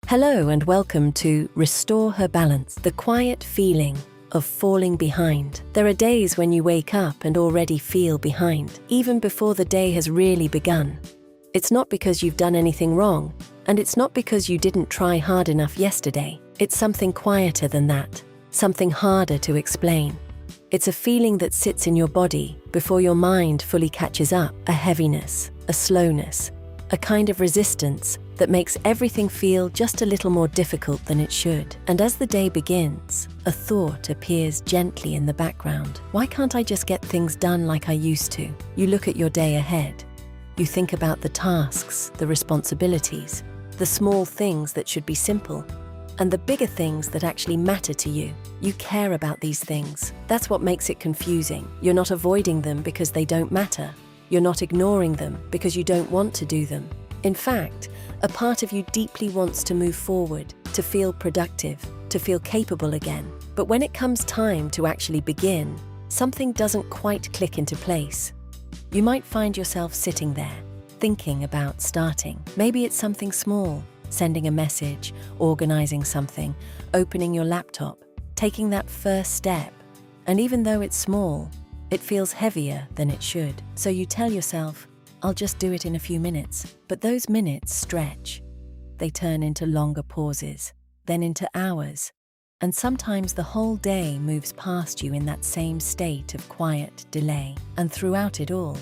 Hello and welcome to Restore Her Balance, the quiet feeling of falling behind. There are days when you wake up and already feel behind, even before the day has really begun. It's not because you've done anything wrong, and it's not because you didn't try hard enough yesterday. It's something quieter than that, something harder to explain. It's a feeling that sits in your body before your mind fully catches up, a heaviness, a slowness, a kind of resistance that makes everything feel just a little more difficult than it should. And as the day begins, a thought appears gently in the background. Why can't I just get things done like I used to? You look at your day ahead. You think about the tasks, the responsibilities, the small things that should be simple, and the bigger things that actually matter to you. You care about these things. That's what makes it confusing. You're not avoiding them because they don't matter. You're not ignoring them because you don't want to do them. In fact, a part of you deeply wants to move forward, to feel productive, to feel capable again. But when it comes time to actually begin, something doesn't quite click into place. You might find yourself sitting there, thinking about starting. Maybe it's something small, sending a message, organizing something, opening your laptop, taking that first step. And even though it's small, it feels heavier than it should. So you tell yourself, I'll just do it in a few minutes. But those minutes stretch. They turn into longer pauses, then into hours. And sometimes the whole day moves past you in that same state of quiet delay. And throughout it all,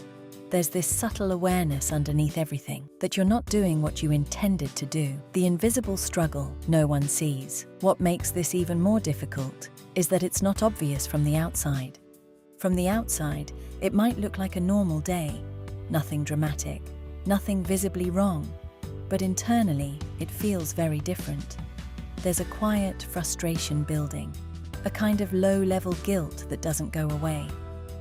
there's this subtle awareness underneath everything, that you're not doing what you intended to do. The invisible struggle no one sees. What makes this even more difficult is that it's not obvious from the outside. From the outside, it might look like a normal day. Nothing dramatic, nothing visibly wrong. But internally, it feels very different. There's a quiet frustration building, a kind of low-level guilt that doesn't go away,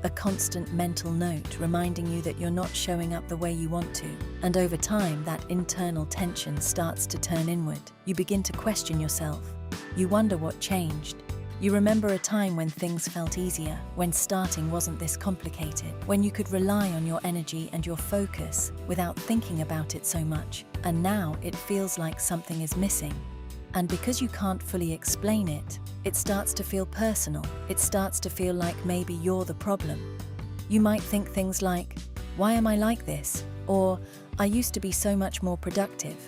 a constant mental note reminding you that you're not showing up the way you want to. And over time, that internal tension starts to turn inward. You begin to question yourself. You wonder what changed. You remember a time when things felt easier, when starting wasn't this complicated, when you could rely on your energy and your focus without thinking about it so much. And now it feels like something is missing. And because you can't fully explain it, it starts to feel personal. It starts to feel like maybe you're the problem. You might think things like, why am I like this? Or, I used to be so much more productive.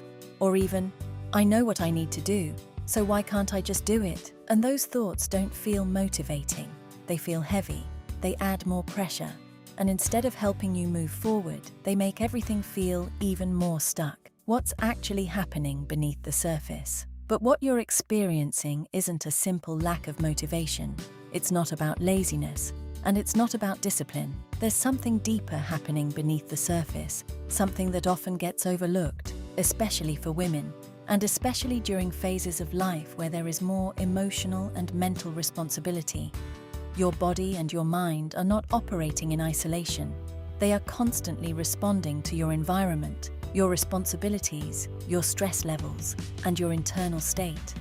Or even, I know what I need to do, so why can't I just do it? And those thoughts don't feel motivating. They feel heavy. They add more pressure. And instead of helping you move forward, they make everything feel even more stuck. What's actually happening beneath the surface? But what you're experiencing isn't a simple lack of motivation. It's not about laziness, and it's not about discipline. There's something deeper happening beneath the surface, something that often gets overlooked, especially for women. And especially during phases of life where there is more emotional and mental responsibility. Your body and your mind are not operating in isolation. They are constantly responding to your environment, your responsibilities, your stress levels, and your internal state.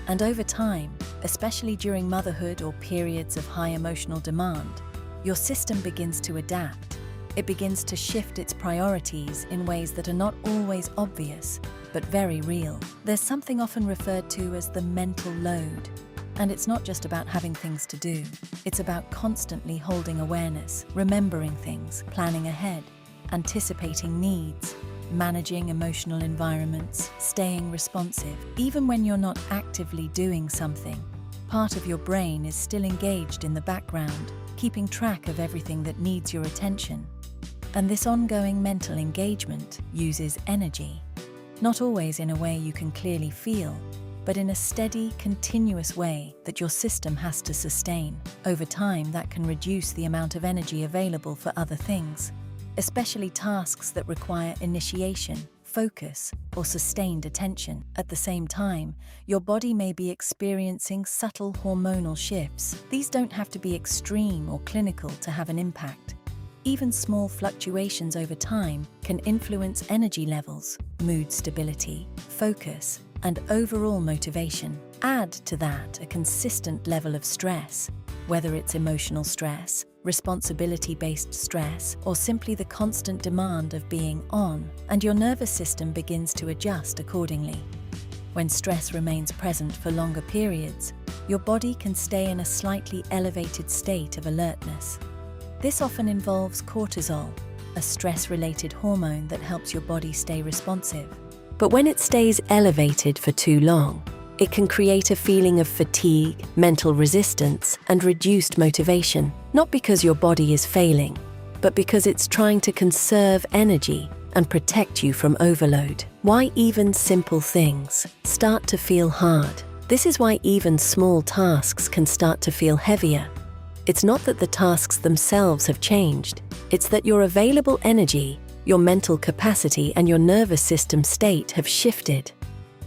And over time, especially during motherhood or periods of high emotional demand, your system begins to adapt. It begins to shift its priorities in ways that are not always obvious, but very real. There's something often referred to as the mental load. And it's not just about having things to do. It's about constantly holding awareness, remembering things, planning ahead, anticipating needs, managing emotional environments, staying responsive. Even when you're not actively doing something, part of your brain is still engaged in the background, keeping track of everything that needs your attention. And this ongoing mental engagement uses energy. Not always in a way you can clearly feel, but in a steady, continuous way that your system has to sustain. Over time, that can reduce the amount of energy available for other things, especially tasks that require initiation, focus, or sustained attention. At the same time, your body may be experiencing subtle hormonal shifts. These don't have to be extreme or clinical to have an impact. Even small fluctuations over time can influence energy levels, mood stability, focus, and overall motivation. Add to that a consistent level of stress, whether it's emotional stress, responsibility-based stress, or simply the constant demand of being on, and your nervous system begins to adjust accordingly. When stress remains present for longer periods, your body can stay in a slightly elevated state of alertness. This often involves cortisol, a stress-related hormone that helps your body stay responsive. But when it stays elevated for too long, it can create a feeling of fatigue, mental resistance, and reduced motivation, not because your body is failing, but because it's trying to conserve energy and protect you from overload. Why even simple things start to feel hard. This is why even small tasks can start to feel heavier. It's not that the tasks themselves have changed, it's that your available energy, your mental capacity, and your nervous system state have shifted.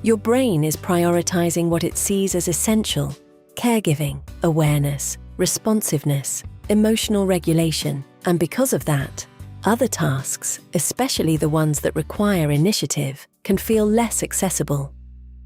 Your brain is prioritizing what it sees as essential: caregiving, awareness, responsiveness, emotional regulation, and because of that, other tasks, especially the ones that require initiative, can feel less accessible.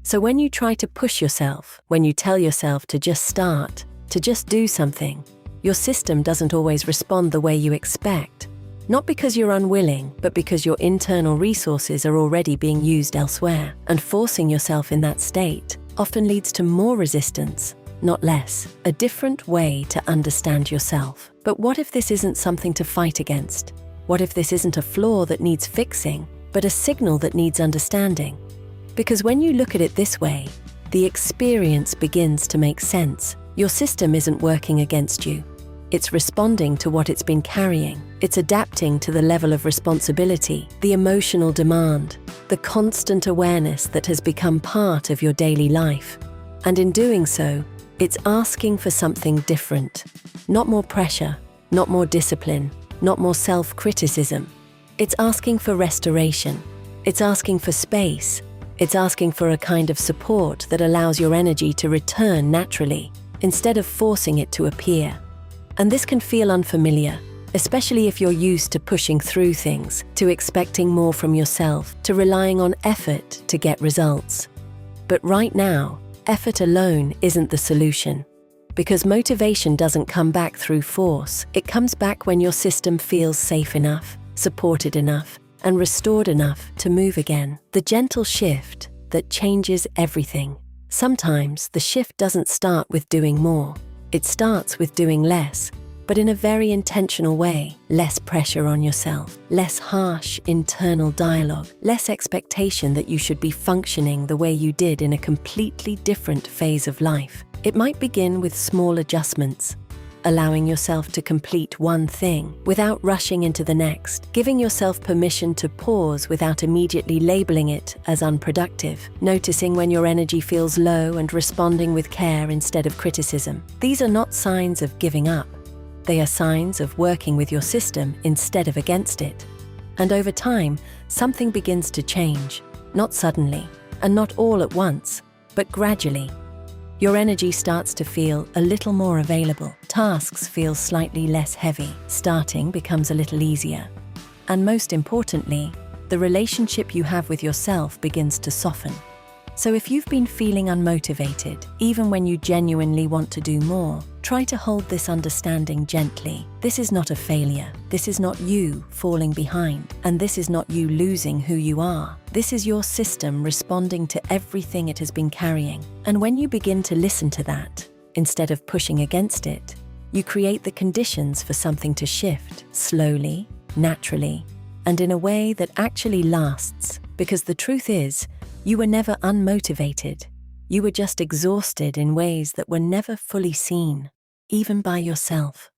So when you try to push yourself, when you tell yourself to just start, to just do something, your system doesn't always respond the way you expect. Not because you're unwilling, but because your internal resources are already being used elsewhere. And forcing yourself in that state often leads to more resistance, not less. A different way to understand yourself. But what if this isn't something to fight against? What if this isn't a flaw that needs fixing, but a signal that needs understanding? Because when you look at it this way, the experience begins to make sense. Your system isn't working against you. It's responding to what it's been carrying. It's adapting to the level of responsibility, the emotional demand, the constant awareness that has become part of your daily life. And in doing so, it's asking for something different. Not more pressure, not more discipline, not more self-criticism. It's asking for restoration. It's asking for space. It's asking for a kind of support that allows your energy to return naturally, instead of forcing it to appear. And this can feel unfamiliar, especially if you're used to pushing through things, to expecting more from yourself, to relying on effort to get results. But right now, effort alone isn't the solution. Because motivation doesn't come back through force. It comes back when your system feels safe enough, supported enough, and restored enough to move again. The gentle shift that changes everything. Sometimes the shift doesn't start with doing more. It starts with doing less, but in a very intentional way. Less pressure on yourself, less harsh internal dialogue, less expectation that you should be functioning the way you did in a completely different phase of life. It might begin with small adjustments, allowing yourself to complete one thing without rushing into the next, giving yourself permission to pause without immediately labeling it as unproductive, noticing when your energy feels low and responding with care instead of criticism. These are not signs of giving up. They are signs of working with your system instead of against it. And over time, something begins to change, not suddenly, and not all at once, but gradually. Your energy starts to feel a little more available. Tasks feel slightly less heavy. Starting becomes a little easier. And most importantly, the relationship you have with yourself begins to soften. So if you've been feeling unmotivated, even when you genuinely want to do more, try to hold this understanding gently. This is not a failure. This is not you falling behind. And this is not you losing who you are. This is your system responding to everything it has been carrying. And when you begin to listen to that, instead of pushing against it, you create the conditions for something to shift slowly, naturally, and in a way that actually lasts. Because the truth is, you were never unmotivated. You were just exhausted in ways that were never fully seen, even by yourself.